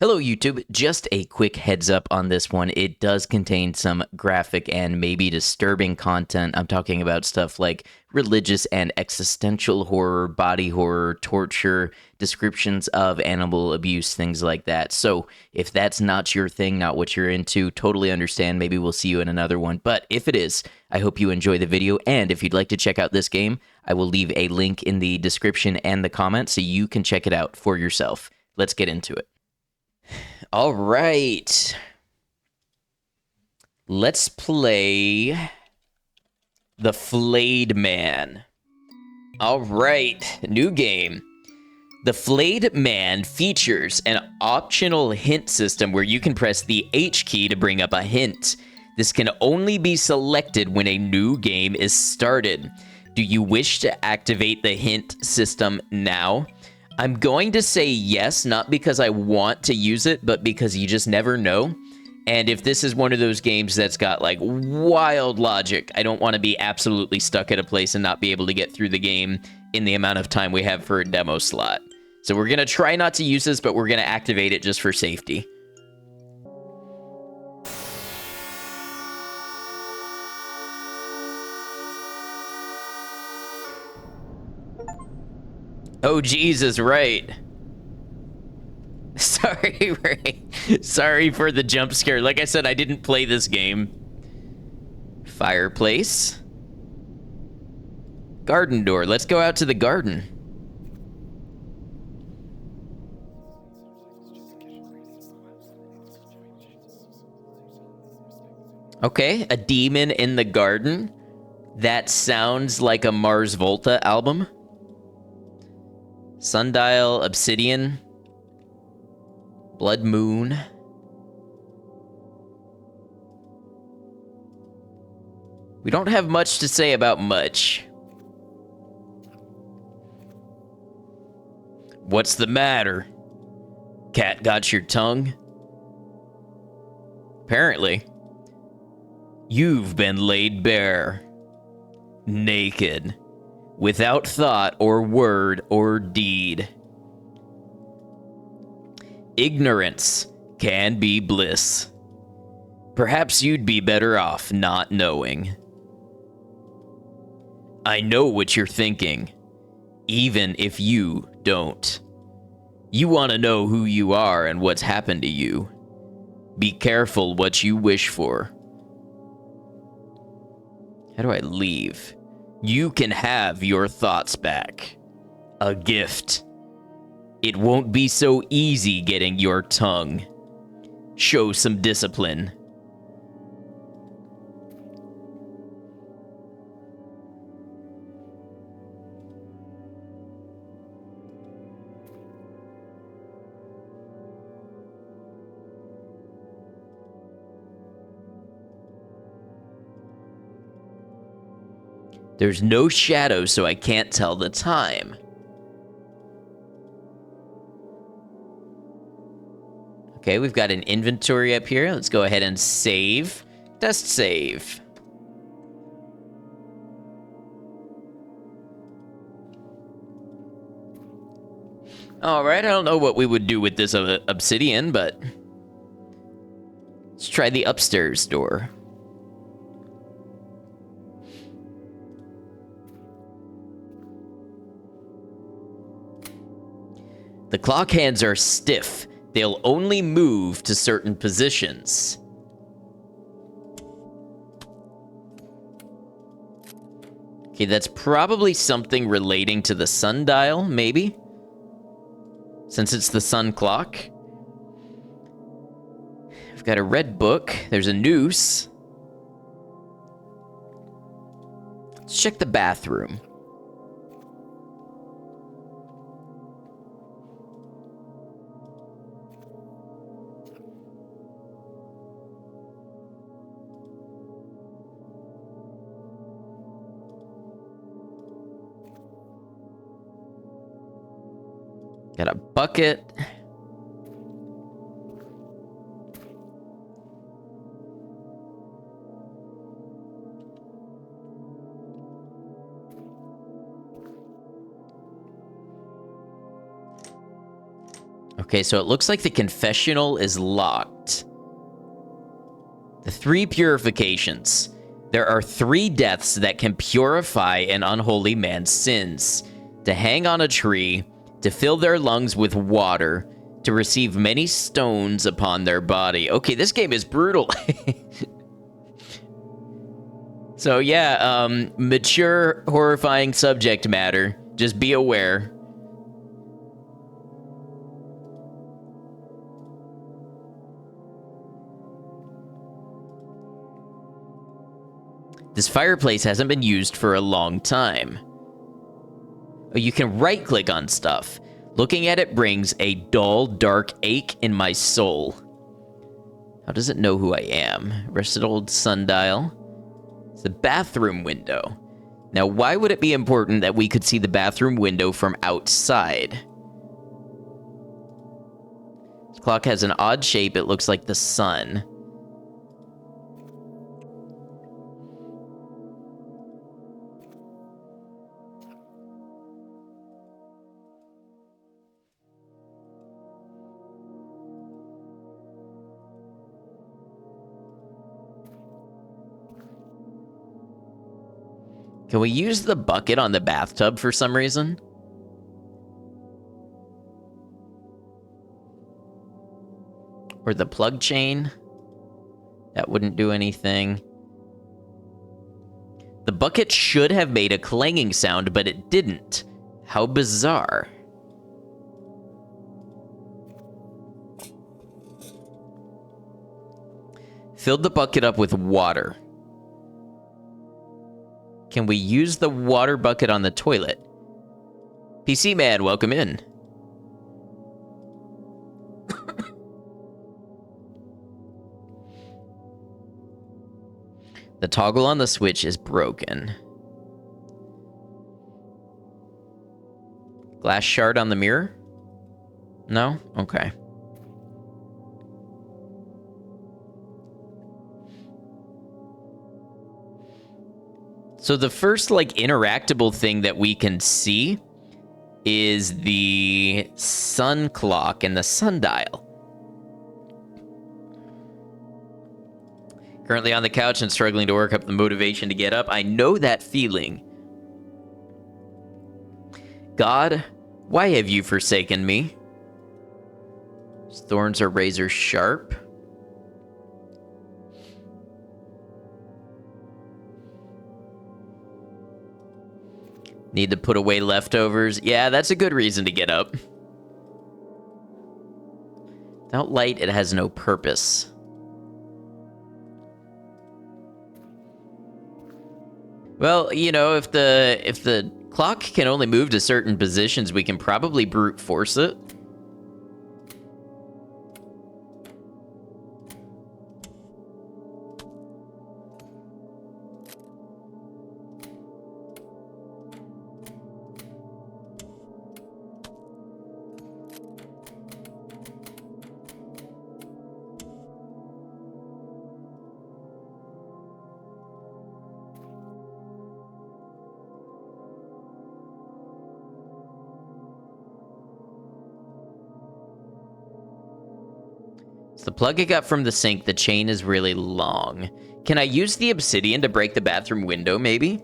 Hello, YouTube. Just a quick heads up on this one. It does contain some graphic and maybe disturbing content. I'm talking about stuff like religious and existential horror, body horror, torture, descriptions of animal abuse, things like that. So if that's not your thing, not what you're into, totally understand. Maybe we'll see you in another one. But if it is, I hope you enjoy the video. And if you'd like to check out this game, I will leave a link in the description and the comments so you can check it out for yourself. Let's get into it. All right. Let's play the Flayed Man. All right, new game. The Flayed Man features an optional hint system where you can press the H key to bring up a hint. This can only be selected when a new game is started. Do you wish to activate the hint system now? I'm going to say yes, not because I want to use it, but because you just never know. And if this is one of those games that's got like wild logic, I don't want to be absolutely stuck at a place and not be able to get through the game in the amount of time we have for a demo slot. So we're going to try not to use this, but we're going to activate it just for safety. Oh, Jesus, right. Sorry, Ray. Sorry for the jump scare. Like I said, I didn't play this game. Fireplace. Garden door. Let's go out to the garden. Okay, a demon in the garden. That sounds like a Mars Volta album. Sundial, obsidian. Blood moon. We don't have much to say about much. What's the matter? Cat got your tongue? Apparently. You've been laid bare. Naked. Without thought or word or deed. Ignorance can be bliss. Perhaps you'd be better off not knowing. I know what you're thinking, even if you don't. You want to know who you are and what's happened to you. Be careful what you wish for. How do I leave? You can have your thoughts back. A gift. It won't be so easy getting your tongue. Show some discipline. There's no shadow, so I can't tell the time. Okay, we've got an inventory up here. Let's go ahead and save. Test save. Alright, I don't know what we would do with this obsidian, but let's try the upstairs door. The clock hands are stiff. They'll only move to certain positions. Okay, that's probably something relating to the sundial, maybe? Since it's the sun clock. We've got a red book. There's a noose. Let's check the bathroom. Got a bucket. Okay, so it looks like the confessional is locked. The 3 purifications. There are 3 deaths that can purify an unholy man's sins. To hang on a tree, to fill their lungs with water, to receive many stones upon their body. Okay, this game is brutal. So yeah, mature, horrifying subject matter. Just be aware. This fireplace hasn't been used for a long time. Oh, you can right-click on stuff. Looking at it brings a dull, dark ache in my soul. How does it know who I am? Rusted old sundial. It's the bathroom window. Now, why would it be important that we could see the bathroom window from outside? This clock has an odd shape. It looks like the sun. Can we use the bucket on the bathtub for some reason? Or the plug chain? That wouldn't do anything. The bucket should have made a clanging sound, but it didn't. How bizarre. Filled the bucket up with water. Can we use the water bucket on the toilet? PC Man, welcome in. The toggle on the switch is broken. Glass shard on the mirror? No? Okay. So the first, like, interactable thing that we can see is the sun clock and the sundial. Currently on the couch and struggling to work up the motivation to get up. I know that feeling. God, why have you forsaken me? His thorns are razor sharp. Need to put away leftovers. Yeah, that's a good reason to get up. Without light, it has no purpose. Well, you know, if the clock can only move to certain positions, we can probably brute force it. The plug I got from the sink, the chain is really long. Can I use the obsidian to break the bathroom window, maybe?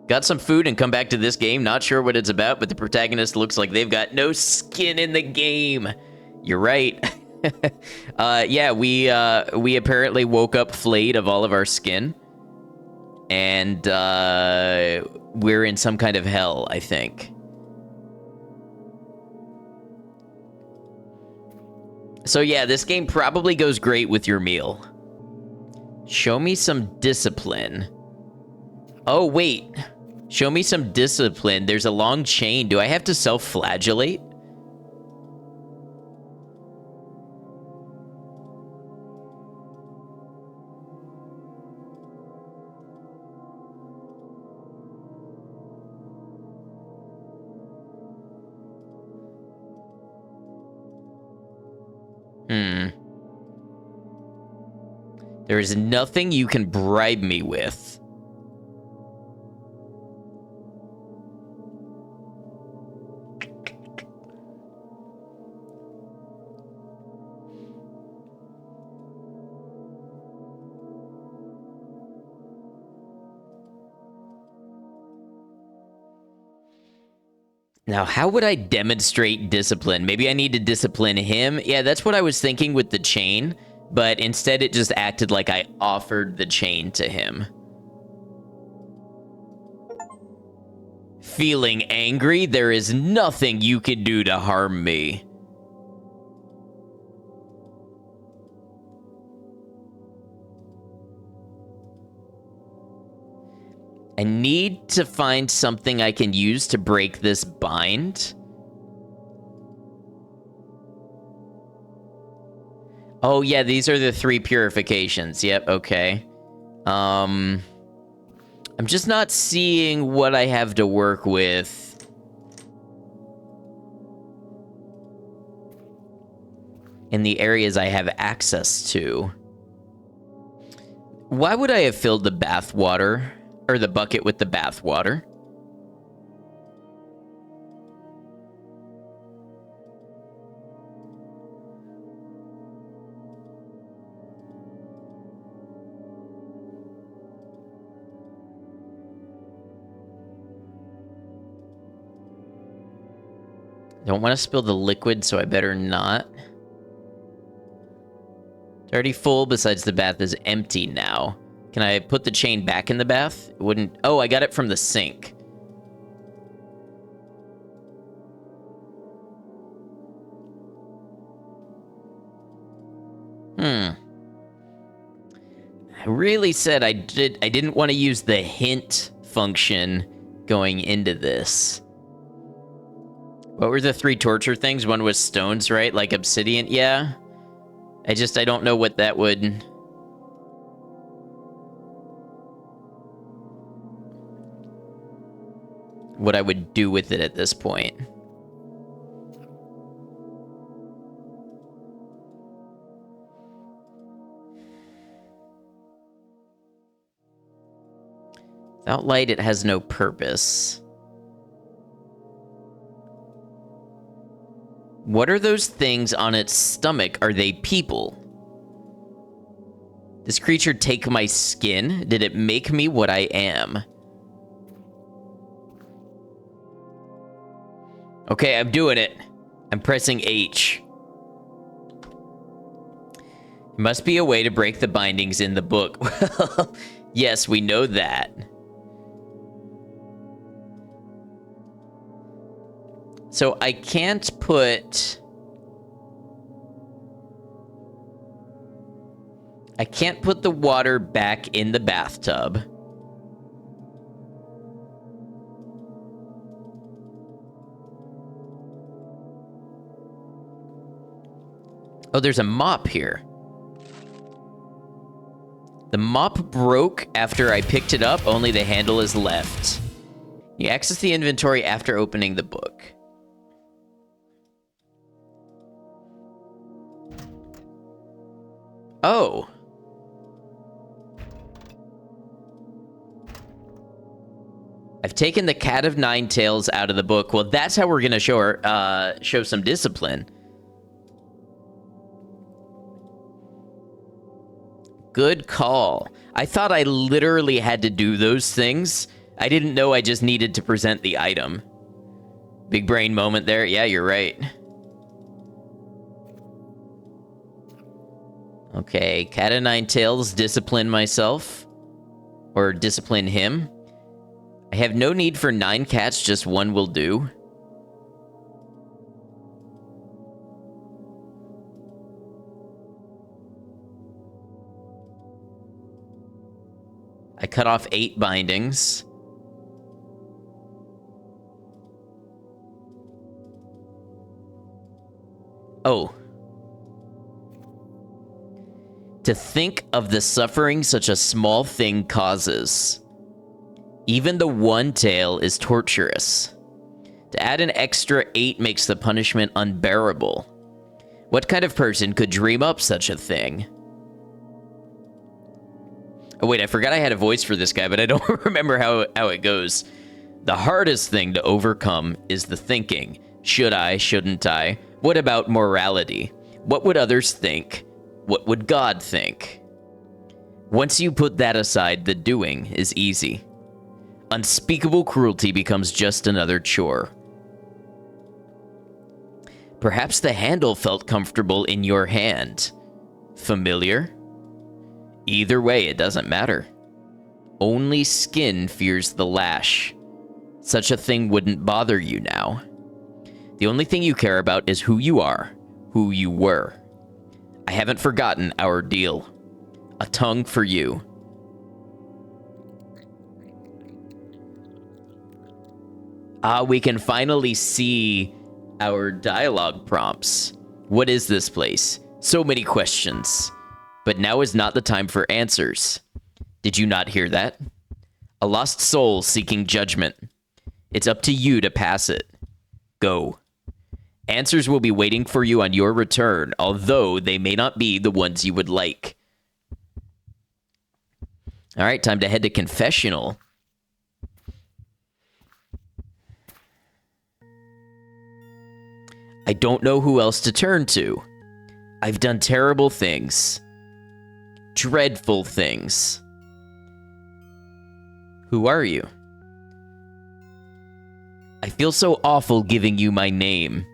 Got some food and come back to this game. Not sure what it's about, but the protagonist looks like they've got no skin in the game. You're right. Yeah, we apparently woke up flayed of all of our skin. And we're in some kind of hell, I think. So yeah, this game probably goes great with your meal. Show me some discipline. Oh, wait. Show me some discipline. There's a long chain. Do I have to self-flagellate? There is nothing you can bribe me with. Now, how would I demonstrate discipline? Maybe I need to discipline him. Yeah, that's what I was thinking with the chain, but instead it just acted like I offered the chain to him. Feeling angry? There is nothing you can do to harm me. I need to find something I can use to break this bind. Oh, yeah, these are the 3 purifications. Yep, okay. I'm just not seeing what I have to work with. In the areas I have access to. Why would I have filled the bath water? Or the bucket with the bath water? Don't want to spill the liquid, so I better not. It's already full, besides the bath is empty now. Can I put the chain back in the bath? It wouldn't... Oh, I got it from the sink. I really said I didn't want to use the hint function going into this. What were the 3 torture things? One was stones, right? Like obsidian? Yeah. I don't know what that would... what I would do with it at this point. Without light, it has no purpose. What are those things on its stomach? Are they people? This creature take my skin? Did it make me what I am? Okay, I'm doing it. I'm pressing H. There must be a way to break the bindings in the book. Well, yes, we know that. So I can't put... I can't put the water back in the bathtub. Oh, there's a mop here. The mop broke after I picked it up, only the handle is left. You access the inventory after opening the book. Oh. I've taken the Cat of Nine Tails out of the book. Well, that's how we're gonna show some discipline. Good call. I thought I literally had to do those things. I didn't know I just needed to present the item. Big brain moment there. Yeah, you're right. Okay, Cat of Nine Tails, discipline myself. Or discipline him. I have no need for 9 cats, just 1 will do. I cut off 8 bindings. Oh. To think of the suffering such a small thing causes. Even the one tail is torturous. To add an extra 8 makes the punishment unbearable. What kind of person could dream up such a thing? Oh, wait, I forgot I had a voice for this guy, but I don't remember how it goes. The hardest thing to overcome is the thinking. Should I? Shouldn't I? What about morality? What would others think? What would God think? Once you put that aside, the doing is easy. Unspeakable cruelty becomes just another chore. Perhaps the handle felt comfortable in your hand. Familiar? Either way, it doesn't matter. Only skin fears the lash. Such a thing wouldn't bother you now. The only thing you care about is who you are, who you were. I haven't forgotten our deal. A tongue for you. We can finally see our dialogue prompts. What is this place? So many questions. But now is not the time for answers. Did you not hear that? A lost soul seeking judgment. It's up to you to pass it. Go. Answers will be waiting for you on your return, although they may not be the ones you would like. All right, time to head to confessional. I don't know who else to turn to. I've done terrible things. Dreadful things. Who are you? I feel so awful giving you my name.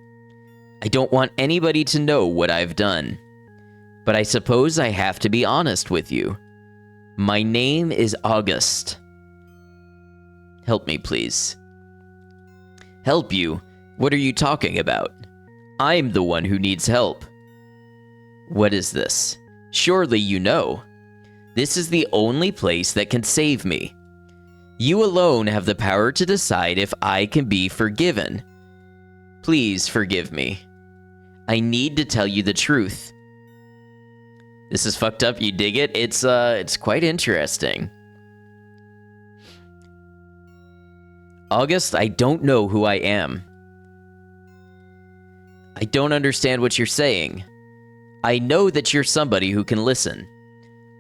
I don't want anybody to know what I've done. But I suppose I have to be honest with you. My name is August. Help me, please. Help you? What are you talking about? I'm the one who needs help. What is this? Surely you know. This is the only place that can save me. You alone have the power to decide if I can be forgiven. Please forgive me. I need to tell you the truth. This is fucked up, you dig it? It's quite interesting. August, I don't know who I am. I don't understand what you're saying. I know that you're somebody who can listen.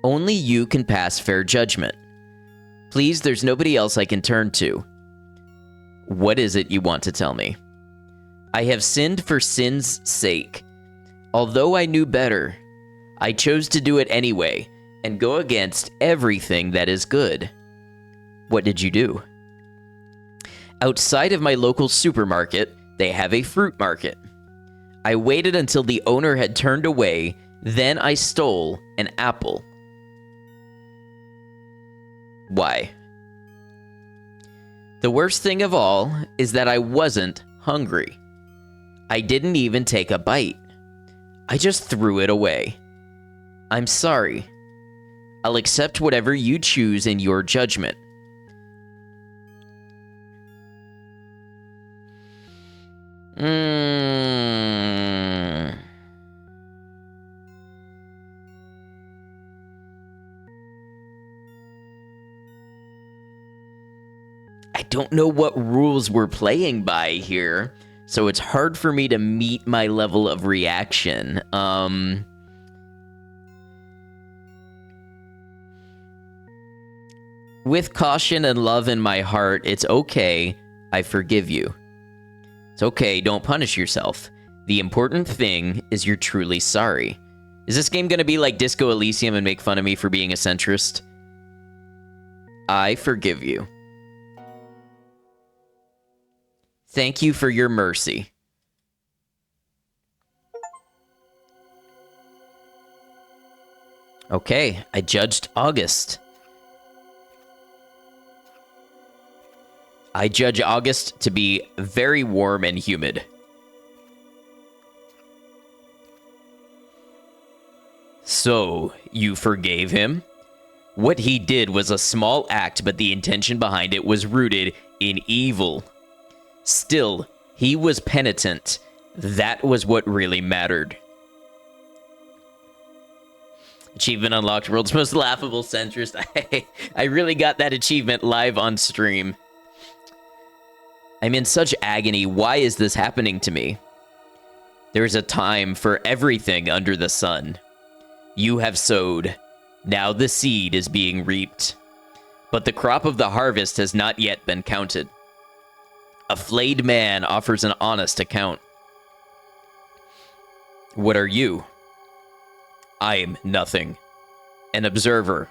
Only you can pass fair judgment. Please, there's nobody else I can turn to. What is it you want to tell me? I have sinned for sin's sake. Although I knew better, I chose to do it anyway and go against everything that is good. What did you do? Outside of my local supermarket, they have a fruit market. I waited until the owner had turned away, then I stole an apple. Why? The worst thing of all is that I wasn't hungry. I didn't even take a bite. I just threw it away. I'm sorry. I'll accept whatever you choose in your judgment. I don't know what rules we're playing by here, so it's hard for me to meet my level of reaction. With caution and love in my heart, it's okay. I forgive you. It's okay, don't punish yourself. The important thing is you're truly sorry. Is this game gonna be like Disco Elysium and make fun of me for being a centrist? I forgive you. Thank you for your mercy. Okay, I judged August. I judge August to be very warm and humid. So, you forgave him? What he did was a small act, but the intention behind it was rooted in evil. Still, he was penitent. That was what really mattered. Achievement unlocked. World's most laughable centrist. I really got that achievement live on stream. I'm in such agony. Why is this happening to me? There is a time for everything under the sun. You have sowed. Now the seed is being reaped, but the crop of the harvest has not yet been counted. A flayed man offers an honest account. What are you? I am nothing. An observer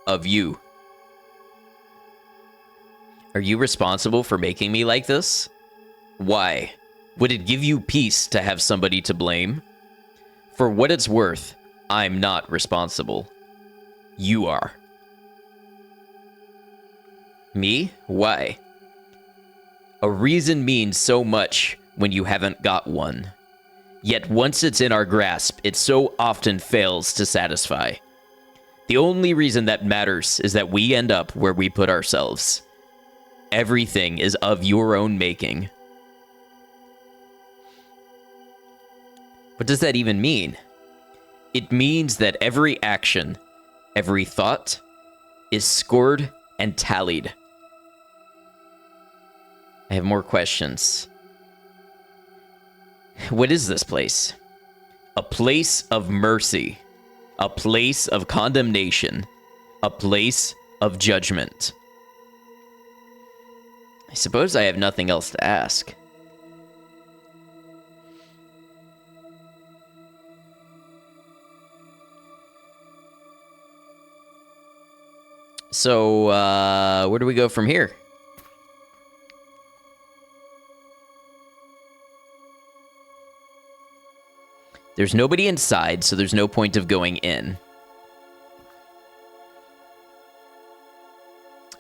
of you. Are you responsible for making me like this? Why? Would it give you peace to have somebody to blame? For what it's worth, I'm not responsible. You are. Me? Why? A reason means so much when you haven't got one. Yet once it's in our grasp, it so often fails to satisfy. The only reason that matters is that we end up where we put ourselves. Everything is of your own making. What does that even mean? It means that every action, every thought, is scored and tallied. I have more questions. What is this place? A place of mercy. A place of condemnation. A place of judgment. I suppose I have nothing else to ask. So, where do we go from here? There's nobody inside, so there's no point of going in.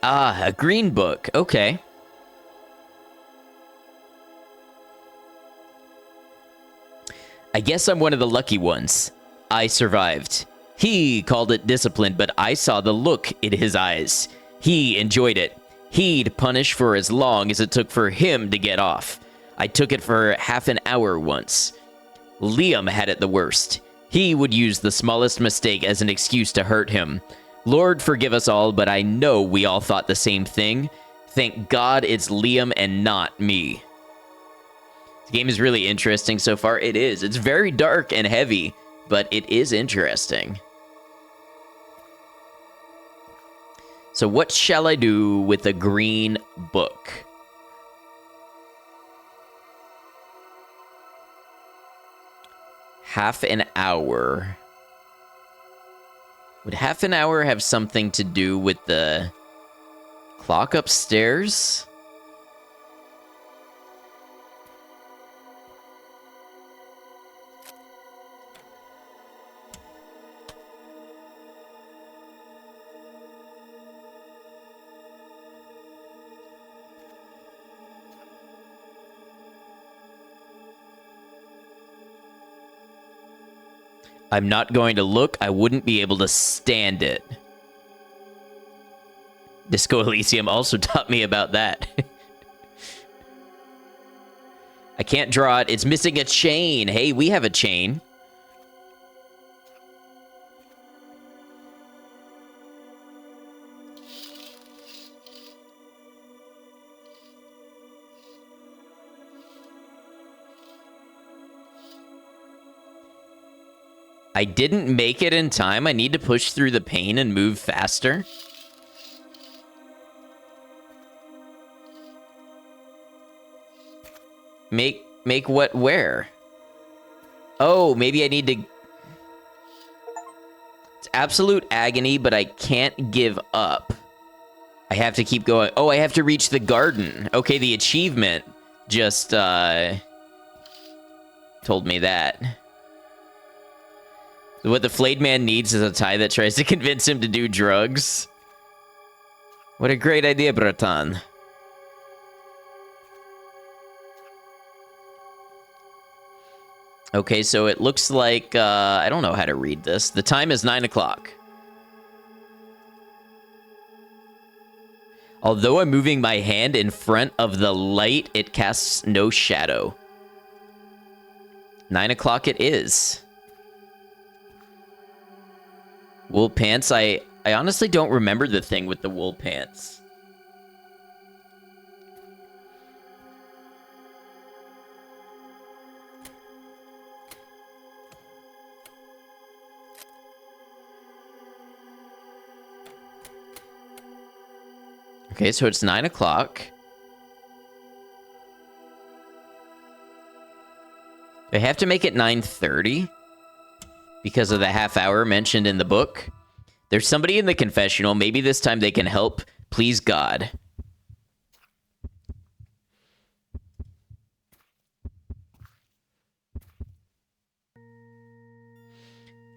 Ah, a green book. Okay. I guess I'm one of the lucky ones. I survived. He called it discipline, but I saw the look in his eyes. He enjoyed it. He'd punish for as long as it took for him to get off. I took it for half an hour once. Liam had it the worst. He would use the smallest mistake as an excuse to hurt him. Lord forgive us all, but I know we all thought the same thing. Thank God it's Liam and not me. The game is really interesting so far. It is. It's very dark and heavy, but it is interesting. So what shall I do with a green book? Half an hour. Would half an hour have something to do with the clock upstairs? I'm not going to look. I wouldn't be able to stand it. Disco Elysium also taught me about that. I can't draw it. It's missing a chain. Hey, we have a chain. I didn't make it in time. I need to push through the pain and move faster. Make what where? Oh, maybe I need to... It's absolute agony, but I can't give up. I have to keep going. Oh, I have to reach the garden. Okay, the achievement just told me that. What the Flayed Man needs is a tie that tries to convince him to do drugs. What a great idea, Breton. Okay, so it looks like, I don't know how to read this. The time is 9 o'clock. Although I'm moving my hand in front of the light, it casts no shadow. 9 o'clock it is. Wool pants. I honestly don't remember the thing with the wool pants. Okay, so it's 9 o'clock. I have to make it 9:30 because of the half hour mentioned in the book. There's somebody in the confessional. Maybe this time they can help. Please, God.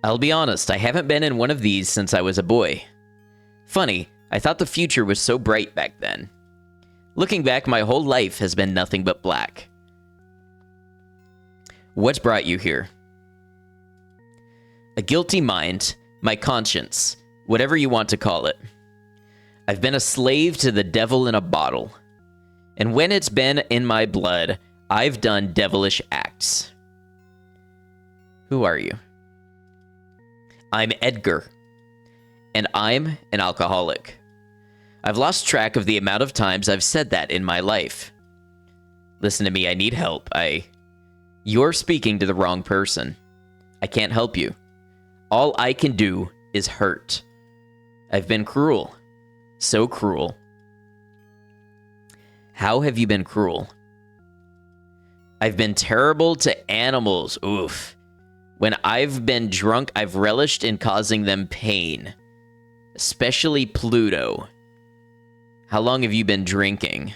I'll be honest, I haven't been in one of these since I was a boy. Funny, I thought the future was so bright back then. Looking back, my whole life has been nothing but black. What's brought you here? A guilty mind, my conscience, whatever you want to call it. I've been a slave to the devil in a bottle. And when it's been in my blood, I've done devilish acts. Who are you? I'm Edgar, and I'm an alcoholic. I've lost track of the amount of times I've said that in my life. Listen to me, I need help. You're speaking to the wrong person. I can't help you. All I can do is hurt. I've been cruel. So cruel. How have you been cruel? I've been terrible to animals. Oof. When I've been drunk, I've relished in causing them pain. Especially Pluto. How long have you been drinking?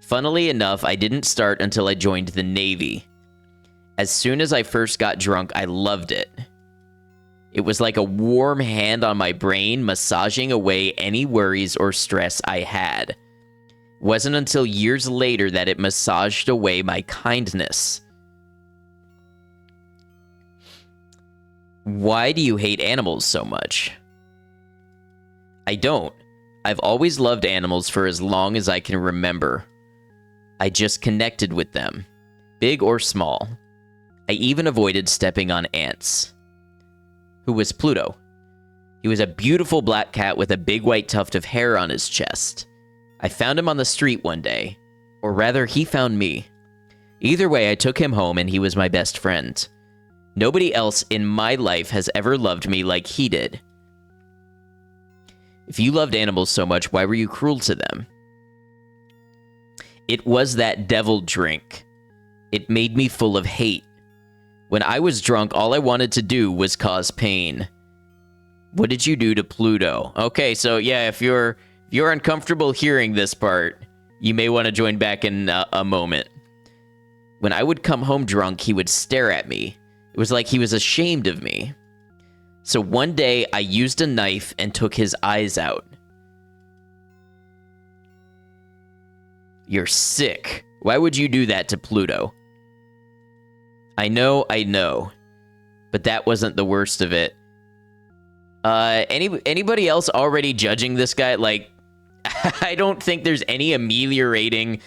Funnily enough, I didn't start until I joined the Navy. As soon as I first got drunk, I loved it. It was like a warm hand on my brain, massaging away any worries or stress I had. It wasn't until years later that it massaged away my kindness. Why do you hate animals so much? I don't. I've always loved animals for as long as I can remember. I just connected with them, big or small. I even avoided stepping on ants. Who was Pluto? He was a beautiful black cat with a big white tuft of hair on his chest. I found him on the street one day, or rather, he found me. Either way, I took him home and he was my best friend. Nobody else in my life has ever loved me like he did. If you loved animals so much, why were you cruel to them? It was that devil drink. It made me full of hate. When I was drunk, all I wanted to do was cause pain. What did you do to Pluto? Okay, so yeah, if you're uncomfortable hearing this part, you may want to join back in a moment. When I would come home drunk, he would stare at me. It was like he was ashamed of me. So one day, I used a knife and took his eyes out. You're sick. Why would you do that to Pluto? I know. But that wasn't the worst of it. Anybody else already judging this guy? Like, I don't think there's any ameliorating...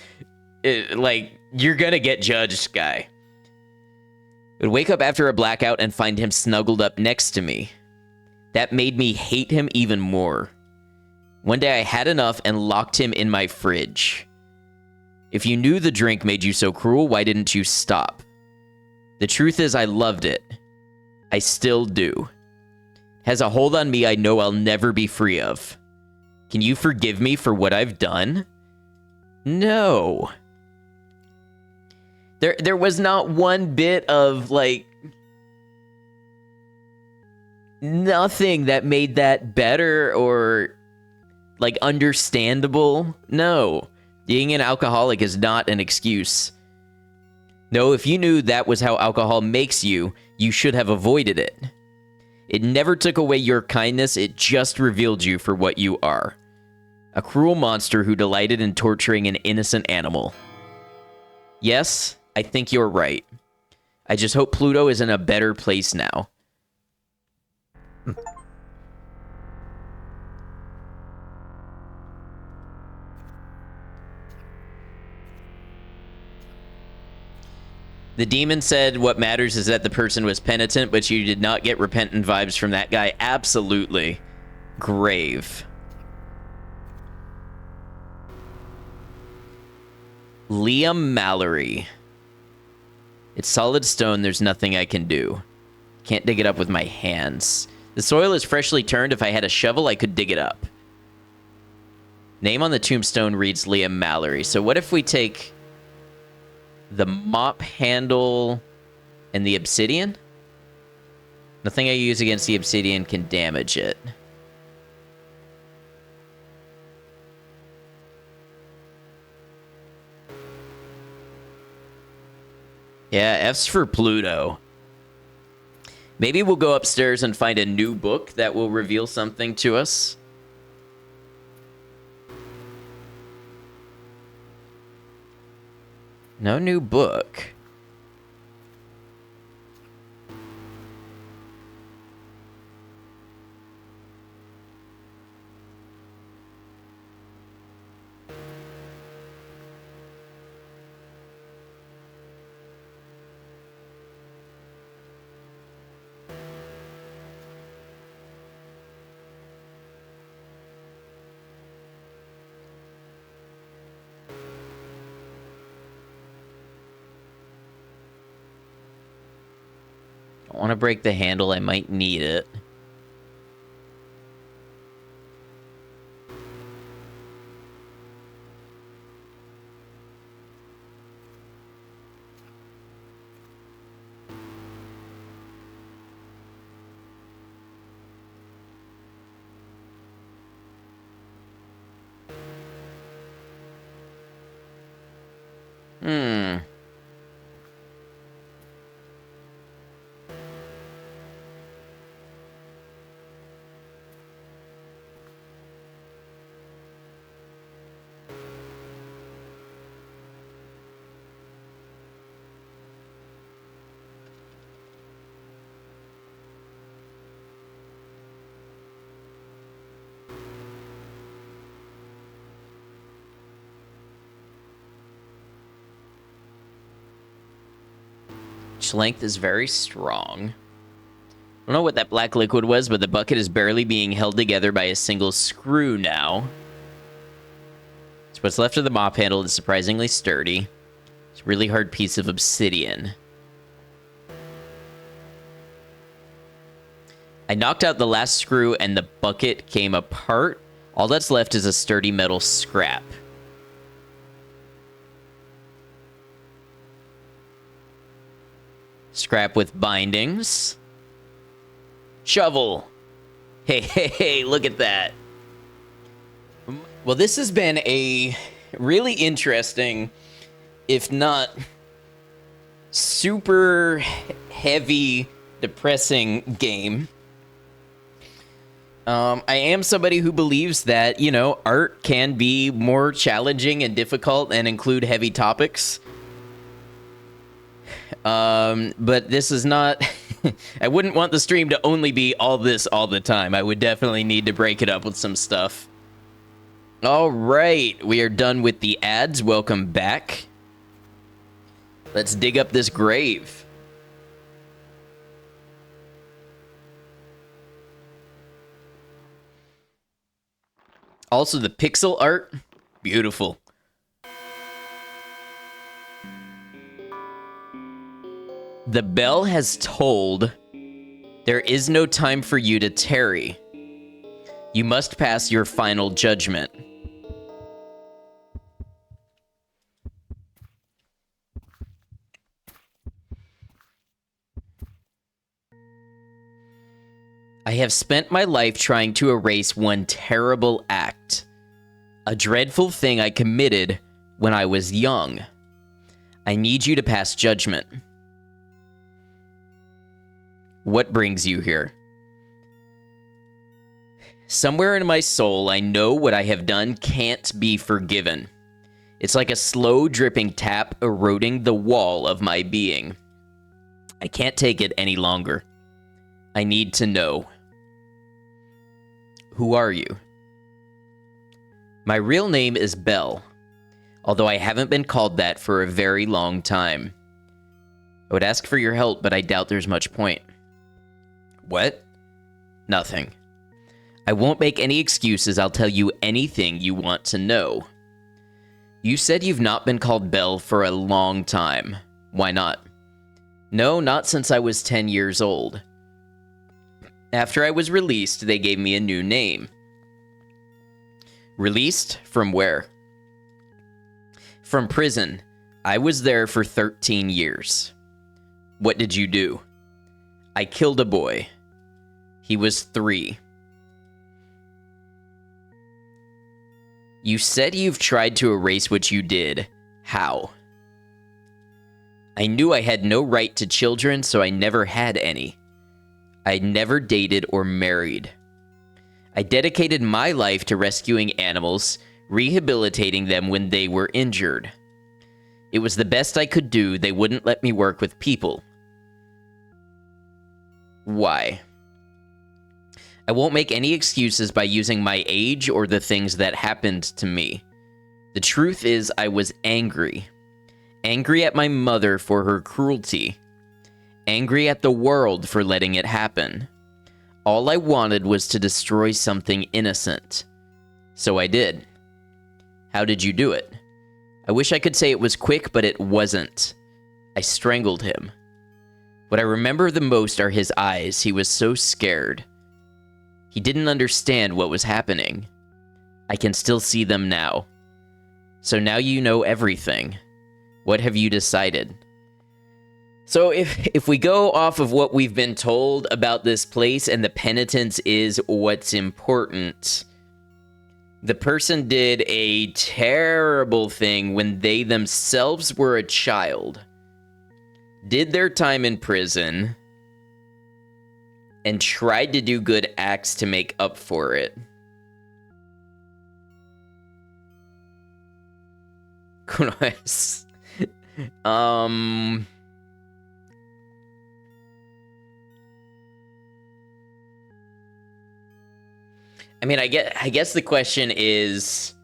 you're gonna get judged, guy. I would wake up after a blackout and find him snuggled up next to me. That made me hate him even more. One day I had enough and locked him in my fridge. If you knew the drink made you so cruel, why didn't you stop? The truth is I loved it. I still do. It has a hold on me I know I'll never be free of. Can you forgive me for what I've done? No. There was not one bit of, nothing that made that better or, understandable. No. Being an alcoholic is not an excuse. No, if you knew that was how alcohol makes you, you should have avoided it. It never took away your kindness, it just revealed you for what you are. A cruel monster who delighted in torturing an innocent animal. Yes, I think you're right. I just hope Pluto is in a better place now. The demon said what matters is that the person was penitent, but you did not get repentant vibes from that guy. Absolutely. Grave. Liam Mallory. It's solid stone, there's nothing I can do. Can't dig it up with my hands. The soil is freshly turned. If I had a shovel, I could dig it up. Name on the tombstone reads Liam Mallory. So what if we take the mop handle and the obsidian? Nothing I use against the obsidian can damage it. Yeah, F's for Pluto. Maybe we'll go upstairs and find a new book that will reveal something to us. No new book. I want to break the handle. I might need it. Length is very strong. I don't know what that black liquid was, but the bucket is barely being held together by a single screw now. So what's left of the mop handle is surprisingly sturdy. It's a really hard piece of obsidian. I knocked out the last screw and the bucket came apart. All that's left is a sturdy metal scrap. Scrap with bindings. Shovel. Hey, look at that. Well, this has been a really interesting, if not super heavy, depressing game. I am somebody who believes that, you know, art can be more challenging and difficult and include heavy topics. But this is not... I wouldn't want the stream to only be all this all the time. I would definitely need to break it up with some stuff. All right, we are done with the ads. Welcome back. Let's dig up this grave. Also, the pixel art, beautiful. The bell has tolled. There is no time for you to tarry. You must pass your final judgment. I have spent my life trying to erase one terrible act. A dreadful thing I committed when I was young. I need you to pass judgment. What brings you here? Somewhere in my soul, I know what I have done can't be forgiven. It's like a slow dripping tap eroding the wall of my being. I can't take it any longer. I need to know. Who are you? My real name is Belle, although I haven't been called that for a very long time. I would ask for your help, but I doubt there's much point. What? Nothing. I won't make any excuses. I'll tell you anything you want to know. You said you've not been called Belle for a long time. Why not? No, not since I was 10 years old. After I was released, they gave me a new name. Released from where? From prison. I was there for 13 years. What did you do? I killed a boy. He was 3. You said you've tried to erase what you did. How? I knew I had no right to children, so I never had any. I never dated or married. I dedicated my life to rescuing animals, rehabilitating them when they were injured. It was the best I could do. They wouldn't let me work with people. Why? I won't make any excuses by using my age or the things that happened to me. The truth is, I was angry. Angry at my mother for her cruelty. Angry at the world for letting it happen. All I wanted was to destroy something innocent. So I did. How did you do it? I wish I could say it was quick, but it wasn't. I strangled him. What I remember the most are his eyes. He was so scared. He didn't understand what was happening. I can still see them now. So now you know everything. What have you decided? So if we go off of what we've been told about this place and the penitence is what's important, the person did a terrible thing when they themselves were a child, did their time in prison, and tried to do good acts to make up for it. Kunos. I mean, I guess the question is,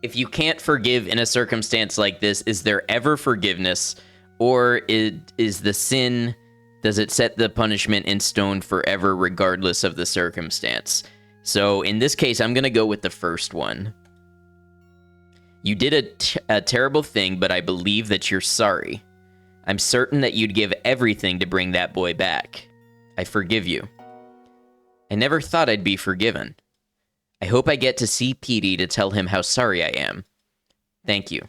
if you can't forgive in a circumstance like this, is there ever forgiveness? Or is the sin, does it set the punishment in stone forever regardless of the circumstance? So in this case, I'm going to go with the first one. You did a terrible thing, but I believe that you're sorry. I'm certain that you'd give everything to bring that boy back. I forgive you. I never thought I'd be forgiven. I hope I get to see Petey to tell him how sorry I am. Thank you.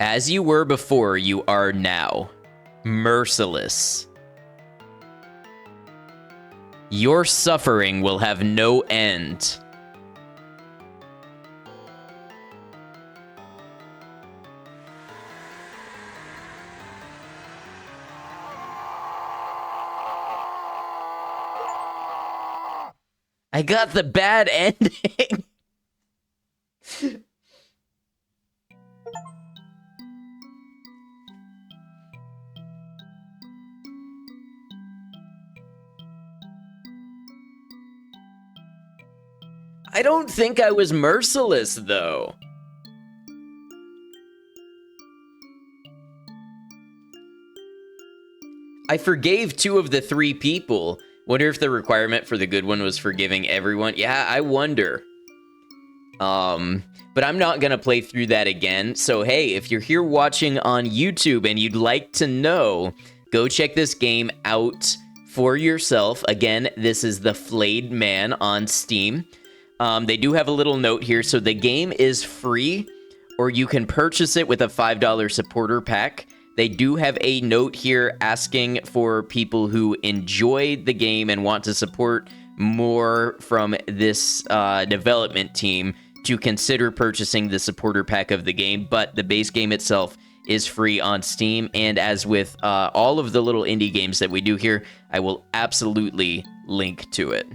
As you were before, you are now. Merciless. Your suffering will have no end. I got the bad ending. I don't think I was merciless, though. I forgave 2 of the 3 people. Wonder if the requirement for the good one was forgiving everyone. Yeah, I wonder. But I'm not gonna play through that again. So hey, if you're here watching on YouTube and you'd like to know, go check this game out for yourself. Again, this is the Flayed Man on Steam. They do have a little note here. So the game is free, or you can purchase it with a $5 supporter pack. They do have a note here asking for people who enjoyed the game and want to support more from this development team to consider purchasing the supporter pack of the game, but the base game itself is free on Steam, and as with all of the little indie games that we do here, I will absolutely link to it.